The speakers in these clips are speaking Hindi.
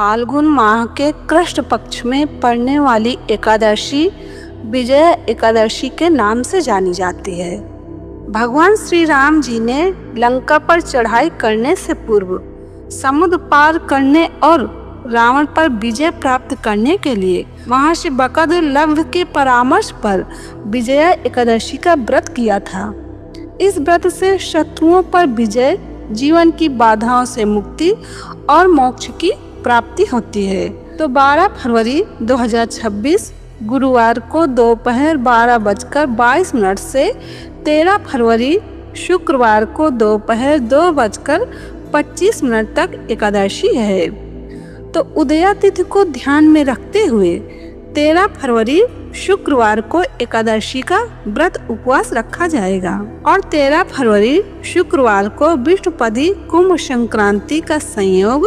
फाल्गुन माह के कृष्ण पक्ष में पड़ने वाली एकादशी विजया एकादशी के नाम से जानी जाती है। भगवान श्री राम जी ने लंका पर चढ़ाई करने से पूर्व समुद्र पार करने और रावण पर विजय प्राप्त करने के लिए महर्षि बकदलव के परामर्श पर विजया एकादशी का व्रत किया था। इस व्रत से शत्रुओं पर विजय, जीवन की बाधाओं से मुक्ति और मोक्ष की प्राप्ति होती है। तो 12 फरवरी 2026 गुरुवार को दोपहर 12:22 से 13 फरवरी शुक्रवार को दोपहर 2:25 तक एकादशी है। तो उदया तिथि को ध्यान में रखते हुए 13 फरवरी शुक्रवार को एकादशी का व्रत उपवास रखा जाएगा और 13 फरवरी शुक्रवार को विष्णुपदी कुंभ संक्रांति का संयोग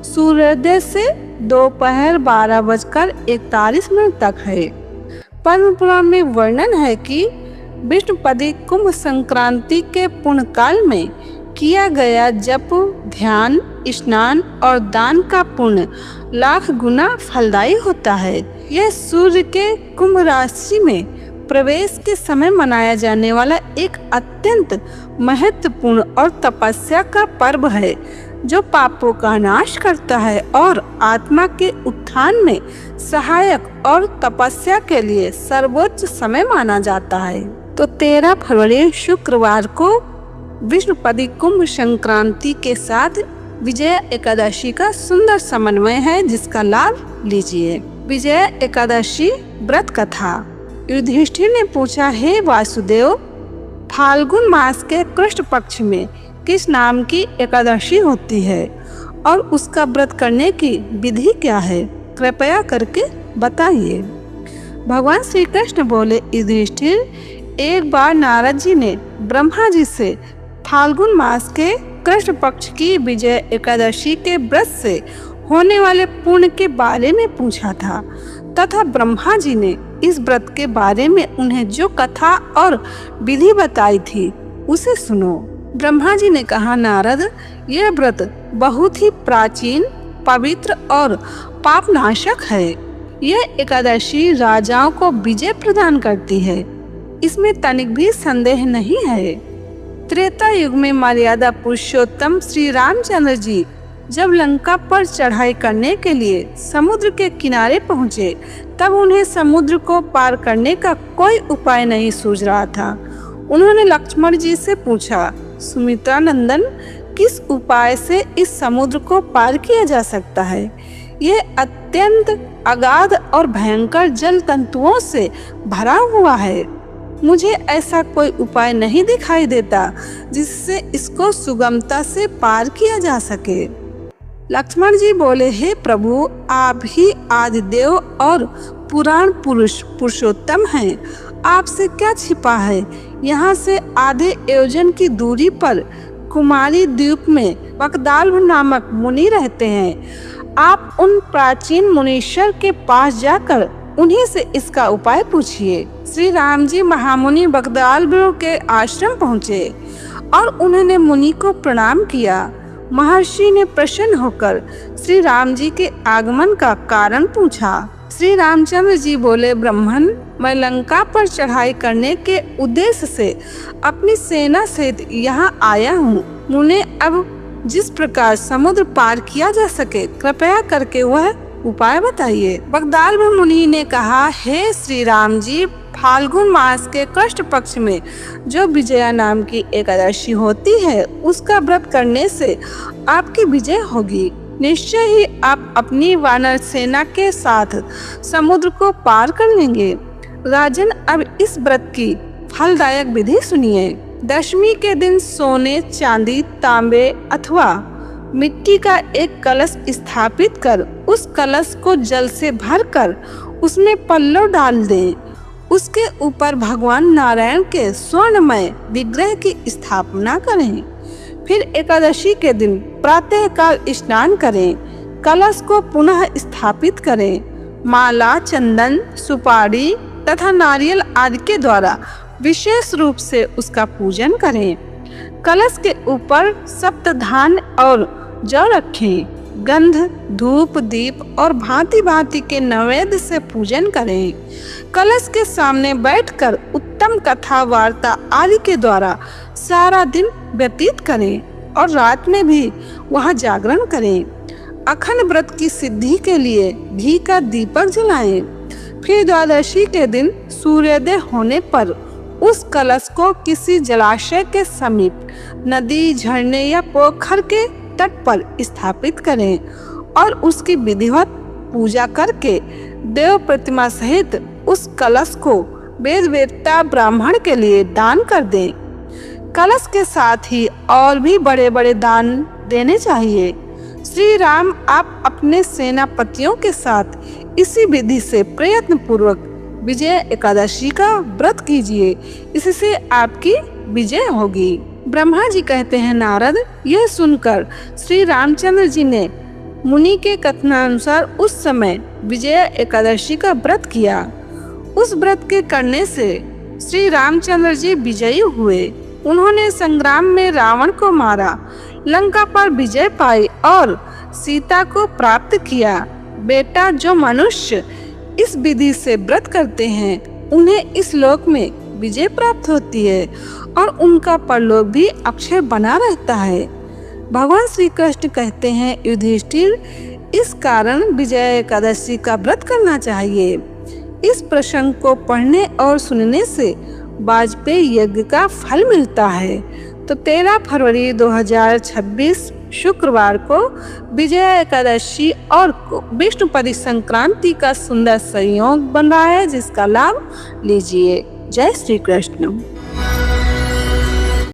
सूर्योदय से दोपहर 12:41 तक है। पद्म पुराण में वर्णन है कि विष्णुपदी कुंभ संक्रांति के पुण्य काल में किया गया जप, ध्यान, स्नान और दान का पुण्य लाख गुना फलदायी होता है। यह सूर्य के कुंभ राशि में प्रवेश के समय मनाया जाने वाला एक अत्यंत महत्वपूर्ण और तपस्या का पर्व है, जो पापों का नाश करता है और आत्मा के उत्थान में सहायक और तपस्या के लिए सर्वोच्च समय माना जाता है। तो 13 फरवरी शुक्रवार को विष्णुपदी कुंभ संक्रांति के साथ विजया एकादशी का सुंदर समन्वय है, जिसका लाभ लीजिए। विजया एकादशी व्रत कथा। युधिष्ठिर ने पूछा, हे वासुदेव, फाल्गुन मास के कृष्ण पक्ष में किस नाम की एकादशी होती है और उसका व्रत करने की विधि क्या है? कृपया करके बताइए। भगवान श्री कृष्ण बोले, युधिष्ठिर, एक बार नारद जी ने ब्रह्मा जी से फाल्गुन मास के कृष्ण पक्ष की विजय एकादशी के व्रत से होने वाले पुण्य के बारे में पूछा था तथा ब्रह्मा जी ने इस व्रत के बारे में उन्हें जो कथा और विधि बताई थी उसे सुनो। ब्रह्मा जी ने कहा, नारद, यह व्रत बहुत ही प्राचीन, पवित्र और पापनाशक है। यह एकादशी राजाओं को विजय प्रदान करती है, इसमें तनिक भी संदेह नहीं है। त्रेता युग में मर्यादा पुरुषोत्तम श्री रामचंद्र जी जब लंका पर चढ़ाई करने के लिए समुद्र के किनारे पहुंचे, तब उन्हें समुद्र को पार करने का कोई उपाय नहीं सूझ रहा था। उन्होंने लक्ष्मण जी से पूछा, सुमित्रा नंदन, किस उपाय से इस समुद्र को पार किया जा सकता है? यह अत्यंत अगाध और भयंकर जल तंतुओं से भरा हुआ है। मुझे ऐसा कोई उपाय नहीं दिखाई देता जिससे इसको सुगमता से पार किया जा सके। लक्ष्मण जी बोले, हे प्रभु, आप ही आदिदेव और पुराण पुरुष पुरुषोत्तम हैं। आपसे क्या छिपा है? यहाँ से आधे योजन की दूरी पर कुमारी द्वीप में बकदाल्व नामक मुनि रहते हैं। आप उन प्राचीन मुनीश्वर के पास जाकर उन्हीं से इसका उपाय पूछिए। श्री राम जी महामुनि बकदाल्व के आश्रम पहुँचे और उन्होंने मुनि को प्रणाम किया। महर्षि ने प्रसन्न होकर श्री राम जी के आगमन का कारण पूछा। श्री रामचंद्र जी बोले, ब्राह्मण, मैं लंका पर चढ़ाई करने के उद्देश्य से अपनी सेना सहित यहाँ आया हूँ। मुने अब जिस प्रकार समुद्र पार किया जा सके, कृपया करके वह उपाय बताइए। बकदाल्व मुनि ने कहा, हे श्री राम जी, फाल्गुन मास के कृष्ण पक्ष में जो विजया नाम की एकादशी होती है, उसका व्रत करने से आपकी विजय होगी। निश्चय ही आप अपनी वानर सेना के साथ समुद्र को पार कर लेंगे। राजन, अब इस व्रत की फलदायक विधि सुनिए। दशमी के दिन सोने, चांदी, तांबे अथवा मिट्टी का एक कलश स्थापित कर उस कलश को जल से भरकर उसमें पल्लव डाल दें। उसके ऊपर भगवान नारायण के स्वर्णमय विग्रह की स्थापना करें। फिर एकादशी के दिन प्रातः काल स्नान करें। कलश को पुनः स्थापित करें। माला, चंदन, सुपारी तथा नारियल आदि के द्वारा विशेष रूप से उसका पूजन करें। कलश के ऊपर सप्तधान और जौ रखें। गंध, धूप, दीप और भांति भांति के नैवेद्य से पूजन करें। कलश के सामने बैठकर उत्तम कथा, वार्ता आदि के द्वारा सारा दिन व्यतीत करें और रात में भी वहां जागरण करें। अखंड व्रत की सिद्धि के लिए घी का दीपक जलाएं। फिर द्वादशी के दिन सूर्योदय होने पर उस कलश को किसी जलाशय के समीप, नदी, झरने या पोखर के तट पर स्थापित करें और उसकी विधिवत पूजा करके देव प्रतिमा सहित उस कलश को वेद वेत्ता ब्राह्मण के लिए दान कर दें। कलश के साथ ही और भी बड़े बड़े दान देने चाहिए। श्री राम आप अपने सेनापतियों के साथ इसी विधि से प्रयत्न पूर्वक विजय एकादशी का व्रत कीजिए, इससे आपकी विजय होगी। ब्रह्मा जी कहते हैं, नारद, यह सुनकर श्री रामचंद्र जी ने मुनि के कथनानुसार उस समय विजय एकादशी का व्रत किया। उस व्रत के करने से श्री रामचंद्र जी विजयी हुए। उन्होंने संग्राम में रावण को मारा, लंका पर विजय पाई और सीता को प्राप्त किया। बेटा, जो मनुष्य इस विधि से व्रत करते हैं उन्हें इस लोक में विजय प्राप्त होती है और उनका परलोक भी अक्षय बना रहता है। भगवान श्री कृष्ण कहते हैं, युधिष्ठिर, इस कारण विजय एकादशी का व्रत करना चाहिए। इस प्रसंग को पढ़ने और सुनने से वाजपेयी यज्ञ का फल मिलता है। तो 13 फरवरी 2026 शुक्रवार को विजय एकादशी और विष्णुपदी संक्रांति का सुंदर संयोग बन रहा है, जिसका लाभ लीजिए। जय श्री कृष्ण।